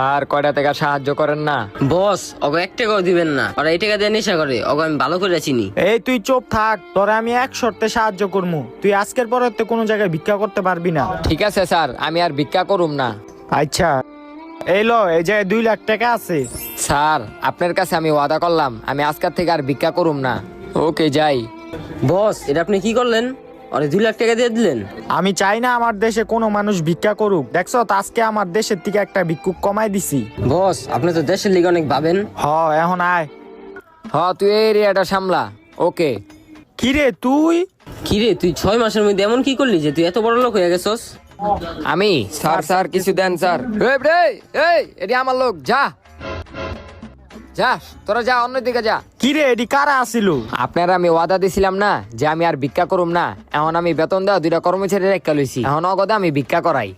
আর কয়টা টাকা সাহায্য করেন না? বস ওকে 1 টাকাও দিবেন না, ওরা এই টাকা দিয়ে নেশা করে, ওকে আমি ভালো করে চিনি। এই তুই চুপ থাক, তোরে আমি এক শর্তে সাহায্য করবো। তুই আজকের পরে তো কোনো জায়গায় ভিক্ষা করতে পারবি না। ঠিক আছে স্যার, আমি আর ভিক্ষা করুম না। আচ্ছা এই লো, এই যে 2 লাখ টাকা আছে। স্যার আপনার কাছে আমি ওয়াদা করলাম আমি আজকের থেকে আর ভিক্ষা করুম না। ওকে যাই। বস এটা আপনি কি করলেন? ওরে 2 লাখ টাকা দিয়ে দিলেন? আমি চাই না আমার দেশে কোনো মানুষ ভিক্ষা করুক। দেখছো তো আজকে আমার দেশের থেকে একটা ভিক্ষুক কমাই দিছি। বস আপনি তো দেশের লিগে অনেক ভাবেন। এখন আয়। তুই এই এরিয়াটা সামলা। ওকে। কিরে তুই? কিরে তুই 6 মাসের মধ্যে এমন কি করলি যে তুই এত বড় লোক হয়ে গেছস? আমি স্যার কিছু দেন স্যার। এই এটি আমার লোক, যা যা, তোরা যা, অন্যদিকে যা। কিরে এডি কারা আসিল? আপনারা আমি ওয়াদা দিছিলাম না যে আমি আর ভিক্ষা করুম না। এখন আমি বেতন দেওয়া 2টা কর্মচারী রেখা লইছি, এখন অগদা আমি ভিক্ষা করাই।